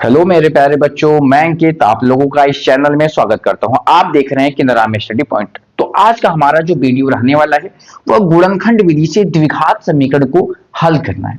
Hello मेरे प्यारे बच्चों, मैं अंकित आप लोगों का इस चैनल में स्वागत करता हूं। आप देख रहे हैं किनारा में स्टडी पॉइंट। तो आज का हमारा जो वीडियो रहने वाला है वह गुणनखंड विधि से द्विघात समीकरण को हल करना है।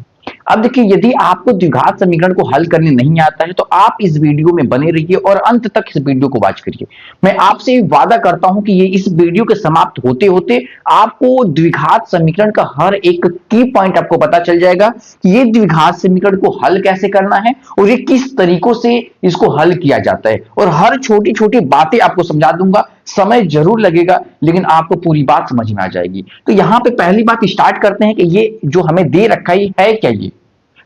अब देखिए, यदि आपको द्विघात समीकरण को हल करने नहीं आता है तो आप इस वीडियो में बने रहिए और अंत तक इस वीडियो को वॉच करिए। मैं आपसे वादा करता हूं कि ये इस वीडियो के समाप्त होते होते आपको द्विघात समीकरण का हर एक की पॉइंट आपको पता चल जाएगा कि ये द्विघात समीकरण को हल कैसे करना है और ये किस तरीकों से इसको हल किया जाता है, और हर छोटी छोटी बातें आपको समझा दूंगा। समय जरूर लगेगा लेकिन आपको पूरी बात समझ में आ जाएगी। तो यहां पे पहली बात स्टार्ट करते हैं कि ये जो हमें दे रखा है क्या। ये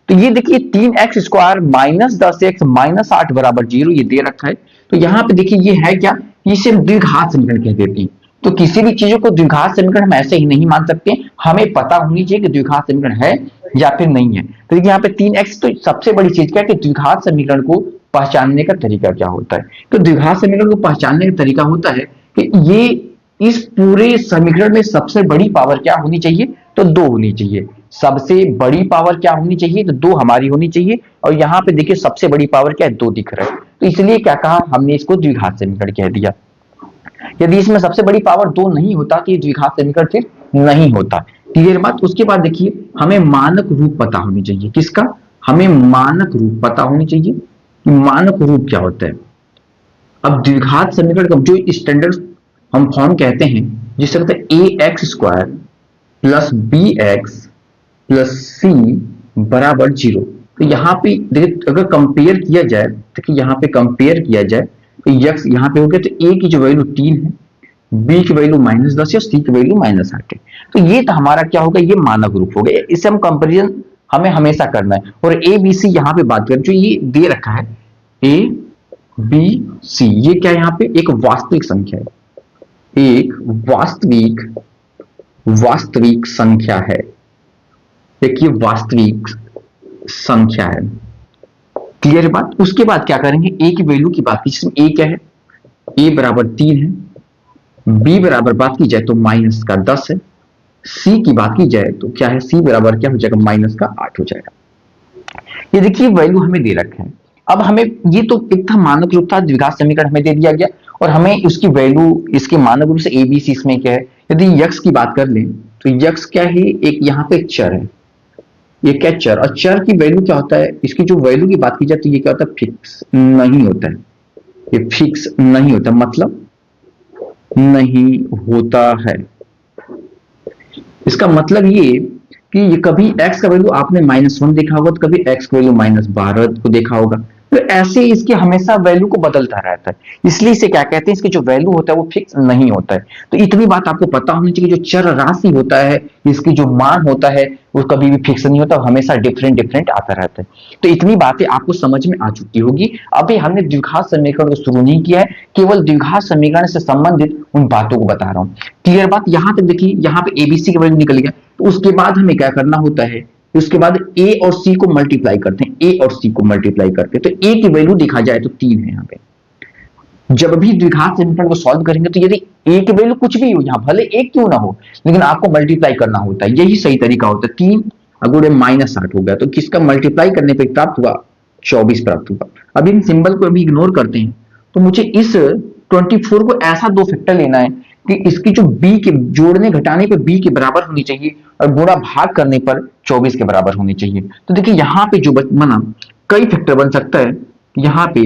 तो ये देखिए 3x² माइनस 10x माइनस 8 बराबर 0 ये दे रखा है। तो यहाँ पे देखिए ये है क्या, इसे हम द्विघात समीकरण कह देते हैं। तो किसी भी चीजों को द्विघात समीकरण हम ऐसे ही नहीं मान सकते, हमें पता होनी चाहिए कि द्विघात समीकरण है या फिर नहीं है। तो देखिए यहाँ पे 3x, तो सबसे बड़ी चीज क्या है कि द्विघात समीकरण को पहचानने का तरीका क्या होता है। तो द्विघात समीकरण को पहचानने का तरीका होता है कि ये इस पूरे समीकरण में सबसे बड़ी पावर क्या होनी चाहिए, तो 2 होनी चाहिए। सबसे बड़ी पावर क्या होनी चाहिए, तो 2 हमारी होनी चाहिए। और यहाँ पे देखिए सबसे बड़ी पावर क्या है, 2 दिख रहा है। तो इसलिए क्या कहा हमने, इसको द्विघात समीकरण कह दिया। यदि इसमें सबसे बड़ी पावर 2 नहीं होता तो ये द्विघात समीकरण फिर नहीं होता। क्लियर बात। उसके बाद देखिए हमें मानक रूप पता होनी चाहिए। किसका, हमें मानक रूप पता होनी चाहिए कि मानक रूप क्या होता है। अब द्विघात समीकरण का जो स्टैंडर्ड हम फॉर्म कहते हैं, जिसे कहते हैं ax² प्लस bx प्लस सी बराबर 0। तो यहाँ पे देखिए अगर कंपेयर किया जाए, देखिए यहाँ पे कंपेयर किया जाए तो यक्स यहाँ पे हो गया, तो ए की जो वैल्यू 3 है, बी की वैल्यू -10 है और सी की वैल्यू -8 है। तो ये तो हमारा क्या होगा, ये मानक रूप हो गया। इससे हम कंपेरिजन हमें हमेशा करना है। और ए बी सी यहाँ पे बात करें, जो ये दे रखा है ए बी सी, ये क्या है यहाँ पे एक वास्तविक संख्या है, एक वास्तविक संख्या है। एक ये वास्तविक संख्या है। क्लियर बात। उसके बाद क्या करेंगे, ए की वैल्यू की बात की, जिसमें ए क्या है, ए बराबर 3 है, बी बराबर बात की जाए तो -10 है, सी की बात की जाए तो क्या है, सी बराबर क्या हो जाएगा, -8 हो जाएगा। ये देखिए वैल्यू हमें दे रखा है। अब हमें ये तो एक था मानक रूप था, द्विघात समीकरण हमें दे दिया गया और हमें उसकी वैल्यू इसके मानक रूप से ए बी सी इसमें क्या है। यदि यक्स की बात कर लें तो यक्स क्या है, एक यहाँ पे एक चर है, ये क्या चर, और चर की वैल्यू क्या होता है, इसकी जो वैल्यू की बात की जाए तो ये क्या होता है, फिक्स नहीं होता है। ये फिक्स नहीं होता, मतलब नहीं होता है। इसका मतलब ये कि ये कभी x का वैल्यू आपने -1 देखा होगा, तो कभी x का वैल्यू -12 को देखा होगा। तो ऐसे इसके हमेशा वैल्यू को बदलता रहता है, इसलिए इसे क्या कहते हैं, इसकी जो वैल्यू होता है वो फिक्स नहीं होता है। तो इतनी बात आपको पता होनी चाहिए, जो चर राशि होता है इसकी जो मान होता है वो कभी भी फिक्स नहीं होता, हमेशा डिफरेंट आता रहता है। तो इतनी बातें आपको समझ में आ चुकी होगी। अभी हमने द्विघात समीकरण को शुरू नहीं किया है, केवल द्विघात समीकरण से संबंधित उन बातों को बता रहा हूं। क्लियर बात। यहां तक देखिए, यहाँ पे एबीसी की वैल्यू निकल गया, तो उसके बाद हमें क्या करना होता है, उसके बाद ए और सी को मल्टीप्लाई करते हैं, ए और सी को मल्टीप्लाई करते हैं। तो ए की वैल्यू देखा जाए तो 3 है यहाँ पे। जब भी द्विघात समीकरण को सॉल्व करेंगे तो यदि ए की वैल्यू कुछ भी हो, यहाँ भले एक क्यों ना हो, लेकिन आपको मल्टीप्लाई करना होता है, यही सही तरीका होता है। 3 अगर -8 हो गया तो किसका मल्टीप्लाई करने पर प्राप्त हुआ, 24 प्राप्त हुआ। अब इन सिंबल को अभी इग्नोर करते हैं, तो मुझे इस 24 को ऐसा 2 फैक्टर लेना है कि इसकी जो बी के जोड़ने घटाने पे बी के बराबर होनी चाहिए और गुणा भाग करने पर 24 के बराबर होनी चाहिए। तो देखिए यहाँ पे जो बना, कई फैक्टर बन सकता है। यहाँ पे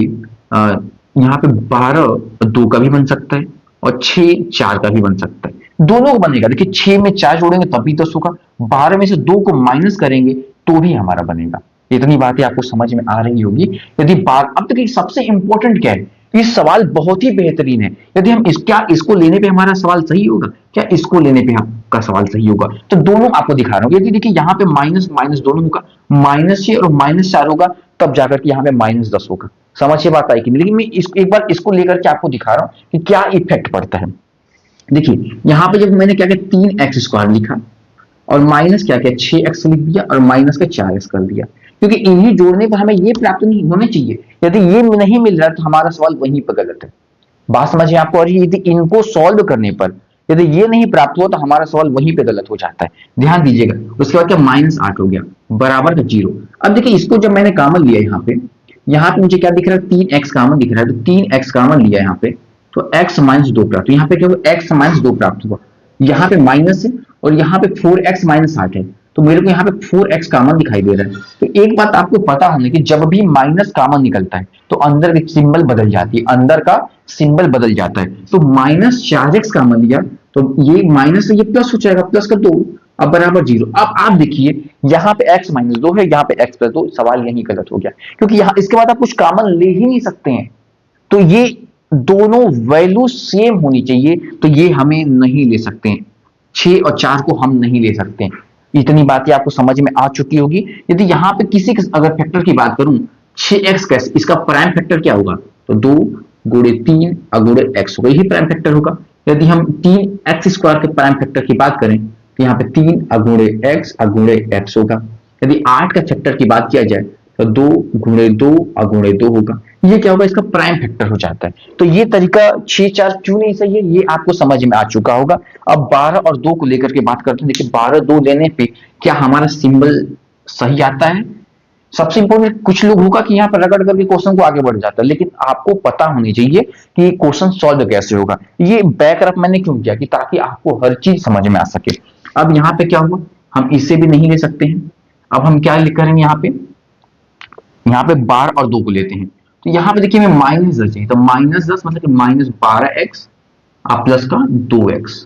12 2 का भी बन सकता है और 6 4 का भी बन सकता है, दोनों का बनेगा। देखिए 6 में 4 जोड़ेंगे तब भी 10 होगा, 12 में से 2 को माइनस करेंगे तो भी हमारा बनेगा। इतनी बातें आपको समझ में आ रही होगी। यदि बात, अब देखिए सबसे इंपॉर्टेंट क्या है, ये सवाल बहुत ही बेहतरीन है। यदि हम क्या इसको लेने पे हमारा सवाल सही होगा, क्या इसको लेने पे आपका सवाल सही होगा, तो दोनों आपको दिखा रहा हूं। यदि देखिए यहाँ पे माइनस माइनस दोनों होगा, -6 और -4 होगा, तब जाकर के यहाँ पे -10 होगा। समझिए बात आई कि नहीं। लेकिन मैं एक बार इसको लेकर के आपको दिखा रहा हूं कि क्या इफेक्ट पड़ता है। देखिए यहाँ पे जब मैंने क्या किया, 3x² लिखा और माइनस क्या किया, 6x लिख दिया और माइनस का 4x कर दिया, क्योंकि इन्हीं जोड़ने पर हमें ये प्राप्त नहीं होने चाहिए। यदि ये नहीं मिल रहा है तो हमारा सवाल वहीं पर गलत है। बात समझिए आपको। और यदि इनको सॉल्व करने पर यदि ये नहीं प्राप्त हुआ तो हमारा सवाल वहीं पे गलत हो जाता है। ध्यान दीजिएगा। उसके बाद क्या, -8 हो गया बराबर का 0। अब देखिए इसको जब मैंने कॉमन लिया, यहाँ पे मुझे क्या दिख रहा है, 3x कॉमन दिख रहा है, तो 3x कॉमन लिया यहाँ पे, तो x माइनस 2 प्राप्त, तो यहाँ पे क्या हुआ, x माइनस 2 प्राप्त हुआ। यहाँ पे माइनस है और यहाँ पे 4x माइनस 8 है, तो मेरे को यहाँ पे 4x कॉमन दिखाई दे रहा है। तो एक बात आपको पता होनी कि जब भी माइनस कॉमन निकलता है तो अंदर की सिंबल बदल जाती है, अंदर का सिंबल बदल जाता है। तो माइनस 4x कॉमन लिया तो ये माइनस से ये प्लस हो जाएगा, प्लस का 2 अब बराबर 0। अब आप देखिए यहाँ पे x माइनस 2 है, यहाँ पे x प्लस 2, सवाल यही गलत हो गया, क्योंकि यहाँ इसके बाद आप कुछ कॉमन ले ही नहीं सकते हैं। तो ये दोनों वैल्यू सेम होनी चाहिए, तो ये हमें नहीं ले सकते हैं, 6 और 4 को हम नहीं ले सकते हैं। इतनी बातें आपको समझ में आ चुकी होगी। यदि यहाँ पे किसी अगर फैक्टर की बात करूं, 6x कैसे, इसका प्राइम फैक्टर क्या होगा, तो 2 गुणे 3 अगुणे x होगा, यही प्राइम फैक्टर होगा। यदि हम 3x स्क्वायर के प्राइम फैक्टर की बात करें तो यहाँ पे 3 अगुणे x होगा। यदि 8 का फैक्टर की बात किया जाए तो 2 गुणे 2 अगुणे 2 होगा, ये क्या होगा, इसका प्राइम फैक्टर हो जाता है। तो ये तरीका 6 4 क्यों नहीं सही है, ये आपको समझ में आ चुका होगा। अब 12 और 2 को लेकर के बात करते हैं। देखिए 12 2 लेने पे क्या हमारा सिंबल सही आता है। सबसे इंपॉर्टेंट, कुछ लोग होगा कि यहाँ पर रगड़ करके क्वेश्चन को आगे बढ़ जाता है, लेकिन आपको पता होनी चाहिए कि क्वेश्चन सॉल्व कैसे होगा। ये बैकअप मैंने क्यों किया कि ताकि आपको हर चीज समझ में आ सके। अब यहाँ पे क्या हुआ, हम इसे भी नहीं ले सकते हैं। अब हम क्या करेंगे, यहाँ पे 12 और 2 को लेते हैं। तो यहाँ पे देखिए हमें माइनस 10 चाहिए, तो माइनस 10 मतलब कि माइनस 12x प्लस का 2x,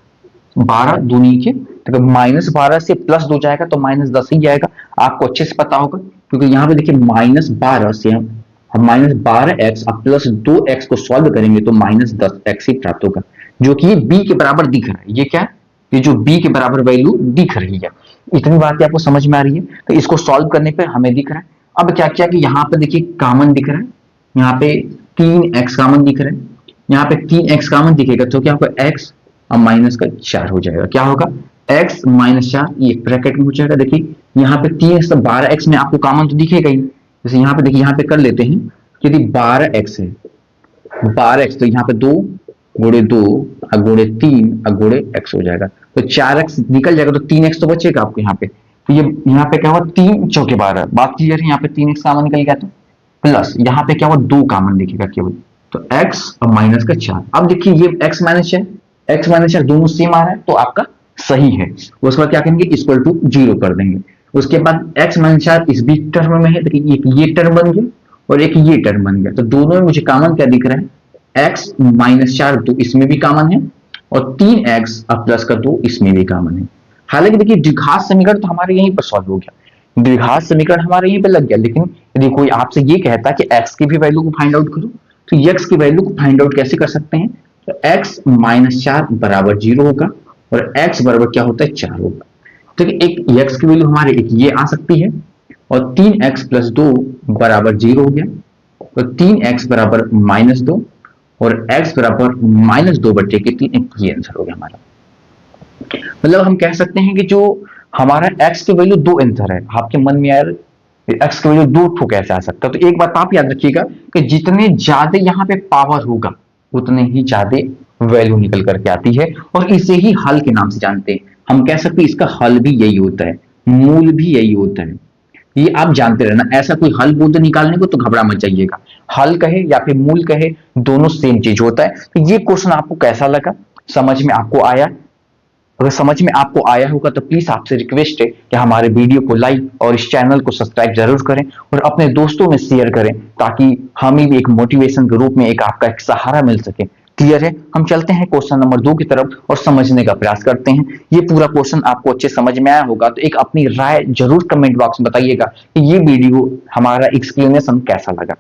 12 दूनी के, तो माइनस 12 से प्लस 2 जाएगा तो माइनस 10 ही जाएगा, आपको अच्छे से पता होगा। क्योंकि यहाँ पे देखिए माइनस 12 से हम माइनस 12x प्लस 2x को सॉल्व करेंगे तो माइनस 10x ही प्राप्त होगा, जो कि b के बराबर दिख रहा है। ये क्या है, ये जो b के बराबर वैल्यू दिख रही है। इतनी बात आपको समझ में आ रही है। तो इसको सॉल्व करने पे हमें दिख रहा है। अब क्या किया कि यहाँ पे देखिए कॉमन दिख रहा है, यहाँ पे 3x कॉमन दिख रहा है, यहाँ पे 3x कॉमन दिखेगा तो क्या होगा, x और माइनस का 4 हो जाएगा। क्या होगा, x माइनस 4, ये ब्रैकेट में हो जाएगा। देखिए यहाँ पे 3x तो 12x में आपको कॉमन तो दिखेगा ही। जैसे यहाँ पे देखिए, यहाँ पे कर लेते हैं, यदि 12x है, 12x तो यहाँ पे 2 गुणे 2 गुणे 3 गुणे x हो जाएगा, तो 4x निकल जाएगा, तो 3x तो बचेगा आपको यहाँ पे। तो ये यहाँ पे क्या हुआ, 3 चौके 12, बात क्लियर है। यहाँ पे 3x कॉमन निकल गया, तो प्लस यहाँ पे क्या हुआ, 2 कॉमन दिखेगा केवल, तो x और माइनस का 4। अब देखिए ये x माइनस 4 दोनों सेम आ रहा है, तो आपका सही है। उसके बाद क्या करेंगे, इक्वल टू 0 कर देंगे। उसके बाद x माइनस 4 इस भी टर्म में है, देखिए एक ये टर्म बन गया और एक ये टर्म बन गया, तो दोनों में मुझे कॉमन क्या दिख रहा है, x माइनस 4 तो इसमें भी कॉमन है और 3x प्लस का 2 इसमें भी कॉमन है। हालांकि देखिए द्विघात समीकरण तो हमारे यहीं पर सॉल्व हो गया, द्विघात समीकरण हमारे यहीं पे लग गया। लेकिन यदि कोई आपसे ये कहता है कि x की भी वैल्यू को फाइंड आउट करो, तो x की वैल्यू को फाइंड आउट कैसे कर सकते हैं, तो x माइनस 4 बराबर 0 होगा और x बराबर क्या होता है, 4 होगा। तो एक x की वैल्यू हमारे एक ये आ सकती है और 3x प्लस 2 बराबर 0 हो गया, तो 3x बराबर माइनस 2 और x बराबर माइनस 2 बटे के 3, ये आंसर हो गया हमारा। मतलब हम कह सकते हैं कि जो हमारा x की वैल्यू 2 आंसर है। आपके मन में यार x की वैल्यू 2 ठो कैसे आ सकता है, तो एक बात आप याद रखिएगा कि जितने ज्यादा यहाँ पे पावर होगा उतने ही ज्यादा वैल्यू निकल करके आती है, और इसे ही हल के नाम से जानते हैं। हम कह सकते हैं इसका हल भी यही होता है, मूल भी यही होता है। ये आप जानते रहना, ऐसा कोई हल बोलते निकालने को तो घबरा मत जाइएगा। हल कहे या फिर मूल कहे, दोनों सेम चीज होता है। तो ये क्वेश्चन आपको कैसा लगा, समझ में आपको आया? अगर समझ में आपको आया होगा तो प्लीज आपसे रिक्वेस्ट है कि हमारे वीडियो को लाइक और इस चैनल को सब्सक्राइब जरूर करें और अपने दोस्तों में शेयर करें, ताकि हमें भी एक मोटिवेशन के रूप में एक आपका एक सहारा मिल सके। क्लियर है? हम चलते हैं क्वेश्चन नंबर 2 की तरफ और समझने का प्रयास करते हैं। ये पूरा क्वेश्चन आपको अच्छे समझ में आया होगा तो एक अपनी राय जरूर कमेंट बॉक्स में बताइएगा कि ये वीडियो हमारा एक्सप्लेनेशन कैसा लगा।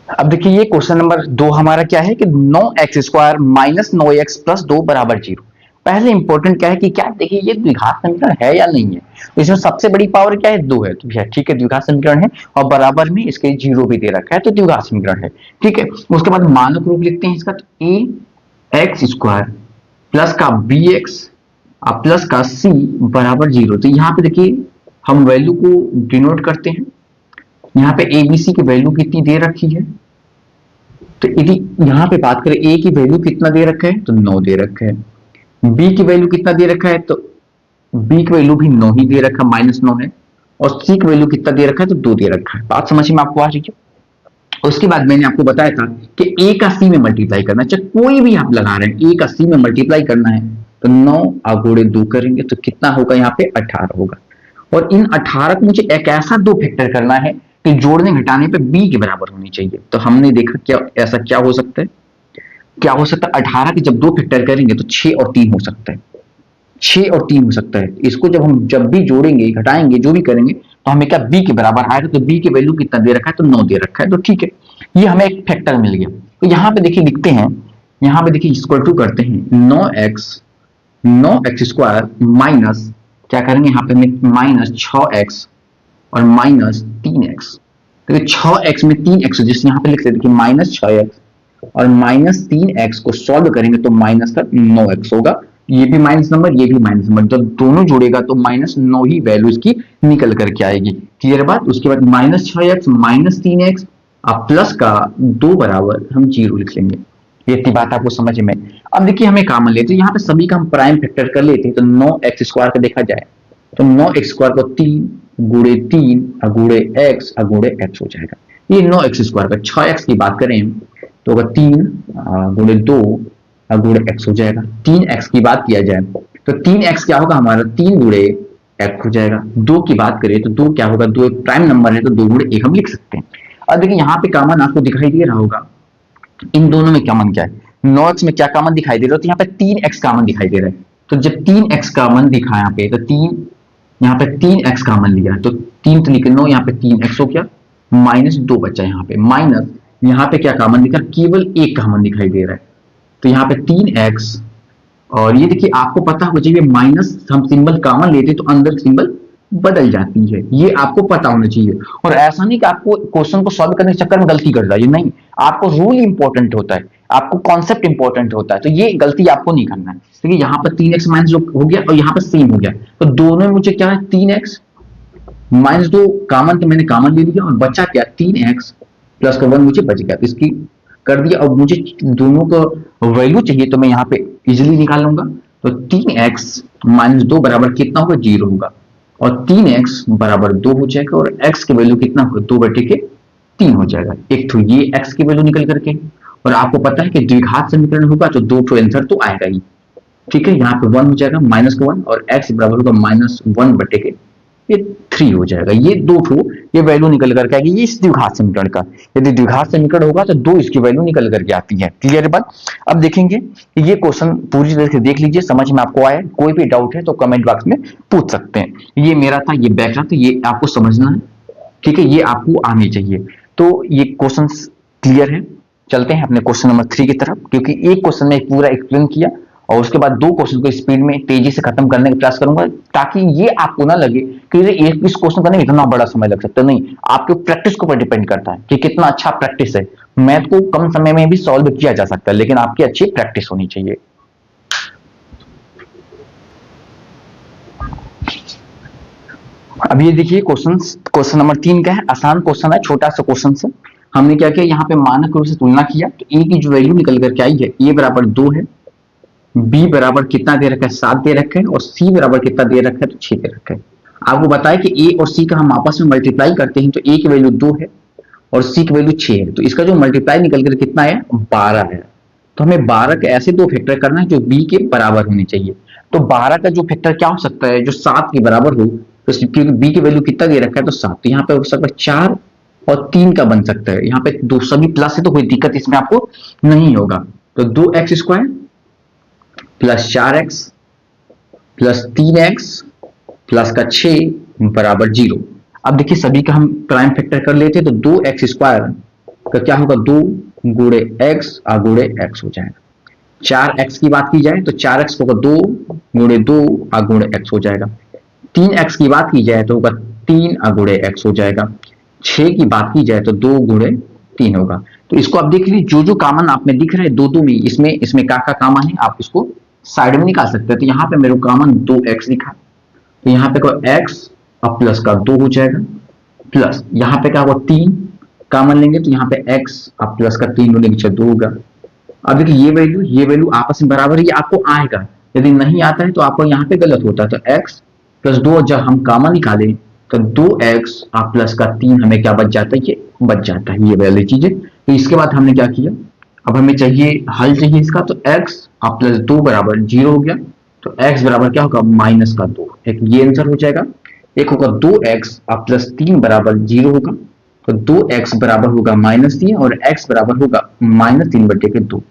अब देखिए ये क्वेश्चन नंबर 2 हमारा क्या है कि 9x square minus 9x plus 2 बराबर 0। पहले इंपॉर्टेंट क्या है कि क्या देखिए ये द्विघात समीकरण है या नहीं है। तो इसमें सबसे बड़ी पावर क्या है, 2 है, तो भैया ठीक है द्विघात समीकरण है, और बराबर में इसके 0 भी दे रखा है, तो द्विघात समीकरण है। ठीक है, उसके बाद मानक रूप लिखते हैं इसका, तो a x स्क्वायर प्लस का bx प्लस का c बराबर 0। तो यहाँ पे देखिए हम वैल्यू को डिनोट करते हैं। यहाँ पे एबीसी की वैल्यू कितनी दे रखी है, तो यदि यहाँ पे बात करें a की वैल्यू कितना दे रखा है, तो 9 दे रखा है। b की वैल्यू कितना दे रखा है, तो बी की वैल्यू भी 9 ही दे रखा है, -9 है, और सी की वैल्यू कितना दे रखा है, तो 2 दे रखा है। बात समझ में आपको आ रही है? उसके बाद मैंने आपको बताया था कि ए का सी में मल्टीप्लाई करना है, चाहे कोई भी आप लगा रहे हैं, ए का सी में मल्टीप्लाई करना है तो 9 गुणे 2 करेंगे तो कितना होगा, यहाँ पे 18 होगा। और इन 18 को मुझे एक ऐसा दो फैक्टर करना है कि जोड़ने घटाने पे बी के बराबर होनी चाहिए। तो हमने देखा क्या ऐसा क्या हो सकता है, क्या हो सकता है, 18 के जब दो फैक्टर करेंगे तो 6 और 3 हो सकता है, 6 और 3 हो सकता है। इसको जब भी जोड़ेंगे घटाएंगे जो भी करेंगे तो हमें क्या बी के बराबर आएगा। तो बी की वैल्यू कितना दे रखा है, तो 9 दे रखा है, तो ठीक है, ये हमें एक फैक्टर मिल गया। तो यहाँ पे देखिए लिखते हैं, यहाँ पे देखिए इक्वल टू करते हैं 9x स्क्वायर माइनस क्या करेंगे, यहाँ पे माइनस 6x और माइनस 3x। तो 6x में 3x जिस यहाँ पे लिख लेते हैं -6x और -3x को सॉल्व करेंगे तो -9x होगा। ये भी माइनस नंबर, ये भी माइनस नंबर, जब दोनों जुड़ेगा तो -9 ही वैल्यू इसकी निकल करके आएगी। क्लियर बात? उसके बाद -6x -3x अब प्लस का 2 बराबर हम 0 लिख लेंगे। ये इतनी बात आपको समझ में। अब देखिए हमें कॉमन लेते हैं, यहाँ पे सभी का हम प्राइम फैक्टर कर लेते हैं। तो 9x स्क्वायर का देखा जाए तो 9x स्क्वायर को 3 गुणे 3 गुणे x गुणे x हो जाएगा। ये 9x स्क्वायर का 6x की बात करें तो अगर 3 गुणे 2 गुणे x हो जाएगा। 3x की बात किया जाए तो 3x क्या होगा हमारा, 3 गुणे x हो जाएगा। 2 की बात करें तो 2 क्या होगा, 2 एक प्राइम नंबर है तो 2 गुणे 1 हम लिख सकते हैं। अब देखिए यहाँ पे कॉमन आपको दिखाई दे रहा होगा, इन दोनों में कॉमन क्या है, 9x में क्या कॉमन दिखाई दे रहा है, तो यहाँ पे 3x कॉमन दिखाई दे रहा है। तो जब 3x कॉमन दिखा यहाँ पे तो 3 यहाँ पे 3x कॉमन लिया तो 3 तो लिखे 9, यहाँ पे 3x हो गया, -2 बचा यहाँ पे, माइनस यहाँ पे क्या कॉमन दिखा, केवल 1 कॉमन दिखाई दे रहा है। तो यहाँ पे 3x और ये देखिए आपको पता होना चाहिए माइनस हम सिंबल कॉमन लेते तो अंदर सिंबल बदल जाती है, ये आपको पता होना चाहिए। और ऐसा नहीं कि आपको क्वेश्चन को सॉल्व करने के चक्कर में गलती कर जाइए, नहीं, आपको रूल इंपॉर्टेंट होता है, आपको कॉन्सेप्ट इंपॉर्टेंट होता है, तो ये गलती आपको नहीं करना है। देखिए यहाँ पर 3x माइनस हो गया और यहाँ पर सेम हो गया, तो दोनों में मुझे क्या है, 3x -2 कॉमन, तो मैंने कॉमन ले लिया और बचा क्या, 3x प्लस का 1 मुझे बच गया, तो इसकी कर दिया। और मुझे दोनों को वैल्यू चाहिए तो मैं यहाँ पे इजिली निकाल लूंगा। तो 3x -2 बराबर कितना होगा, 0 होगा, और 3x बराबर 2 हो जाएगा, और x की वैल्यू कितना होगा, 2/3 हो जाएगा। एक तो ये x की वैल्यू निकल करके, और आपको पता है कि द्विघात समीकरण होगा तो 2 तो आंसर तो आएगा ही, ठीक है। यहाँ पे 1 हो जाएगा -1 और x बराबर होगा -1/3 हो जाएगा। ये 2 ठो ये वैल्यू निकल करके आएगी, ये इस द्विघात समीकरण का। यदि द्विघात समीकरण होगा तो 2 इसकी वैल्यू निकल करके आती है। क्लियर बात? अब देखेंगे ये क्वेश्चन पूरी तरह से देख लीजिए, समझ में आपको आया, कोई भी डाउट है तो कमेंट बॉक्स में पूछ सकते हैं। ये मेरा था, ये बैकग्राउंड, तो ये आपको समझना है, ठीक है, ये आपको आनी चाहिए। तो ये क्वेश्चन क्लियर है। चलते हैं अपने क्वेश्चन नंबर 3 की तरफ, क्योंकि एक क्वेश्चन में पूरा एक्सप्लेन किया और उसके बाद 2 क्वेश्चन को स्पीड में तेजी से खत्म करने का प्रयास करूंगा, ताकि ये आपको ना लगे कि एक इस क्वेश्चन करने में इतना बड़ा समय लग सकता है। नहीं, आपके प्रैक्टिस के ऊपर डिपेंड करता है कि कितना अच्छा प्रैक्टिस है। मैथ को कम समय में भी सॉल्व किया जा सकता है, लेकिन आपकी अच्छी प्रैक्टिस होनी चाहिए। अब ये देखिए क्वेश्चन नंबर 3 का है, आसान क्वेश्चन है, छोटा सा क्वेश्चन से हमने क्या किया, यहाँ पे मानक रूप से तुलना किया तो ए की जो वैल्यू निकल करके आई है, ए बराबर 2 है, बी बराबर कितना दे रखा है, 7 दे रखा है, और सी बराबर कितना दे रखा है, तो 6 दे रखा है। आपको बताया कि ए और सी का हम आपस में मल्टीप्लाई करते हैं तो ए की वैल्यू 2 है और सी की वैल्यू 6 है, तो इसका जो मल्टीप्लाई निकल कर कितना है, 12 है। तो हमें 12 के ऐसे दो फैक्टर करना है जो बी के बराबर होने चाहिए। तो 12 का जो फैक्टर क्या हो सकता है, जो 7 के बराबर हो, तो क्योंकि बी की वैल्यू कितना दे रखा है, तो 7, तो यहाँ पे हो सकता है 4 और 3 का बन सकता है। यहाँ पे दो सभी प्लस है तो कोई दिक्कत इसमें आपको नहीं होगा। तो 2x square plus 4x plus 3x plus का 6 बराबर 0। अब देखिए सभी का हम प्राइम फैक्टर कर लेते हैं, तो 2x स्क्वायर का क्या होगा, 2 गुणे x गुणे x हो जाएगा। 4x की बात की जाए तो 4x होगा 2 गुणे 2 गुणे x हो जाएगा। 3x की बात की जाए तो होगा 3 गुणे x हो जाएगा। 6 की बात की जाए तो 2 गुणे 3 होगा। तो इसको आप देख लीजिए, जो काम आप में दिख रहा है दो में, इसमें क्या कॉमन है आप इसको साइड में निकाल सकते हैं। तो यहाँ पे मेरे को कॉमन 2x लिखा, तो यहाँ पे x और प्लस का 2 हो जाएगा, प्लस यहाँ पे क्या होगा 3 कॉमन लेंगे तो यहाँ पे x और प्लस का 3 होने के 2 होगा। अब देखिए ये वैल्यू आपस में बराबर, ये आपको आएगा, यदि नहीं आता है तो आपको यहाँ पे गलत होता है। तो x प्लस 2 जब हम कॉमन निकालें तो 2x प्लस का 3 हमें क्या बच जाता है, ये बच जाता है, ये वाली चीजें। तो इसके बाद हमने क्या किया, अब हमें चाहिए हल चाहिए इसका, तो x प्लस 2 बराबर 0 हो गया। तो x बराबर क्या होगा, माइनस का 2, एक ये आंसर हो जाएगा। एक होगा 2x प्लस 3 बराबर 0 होगा, तो 2x बराबर होगा -3 और x बराबर होगा -3/2।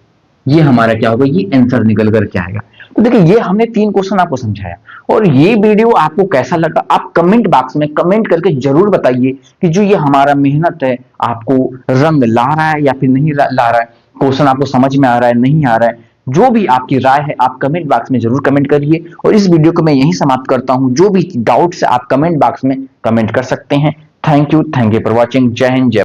ये हमारा क्या होगा, ये आंसर निकल कर के आएगा। तो देखिए ये हमने 3 क्वेश्चन आपको समझाया, और ये वीडियो आपको कैसा लगा आप कमेंट बॉक्स में कमेंट करके जरूर बताइए कि जो ये हमारा मेहनत है आपको रंग ला रहा है या फिर नहीं ला रहा है, क्वेश्चन आपको समझ में आ रहा है नहीं आ रहा है। जो भी आपकी राय है आप कमेंट बॉक्स में जरूर कमेंट करिए, और इस वीडियो को मैं यहीं समाप्त करता हूं। जो भी डाउट्स आप कमेंट बॉक्स में कमेंट कर सकते हैं। Thank you for watching. जय हिंद, जय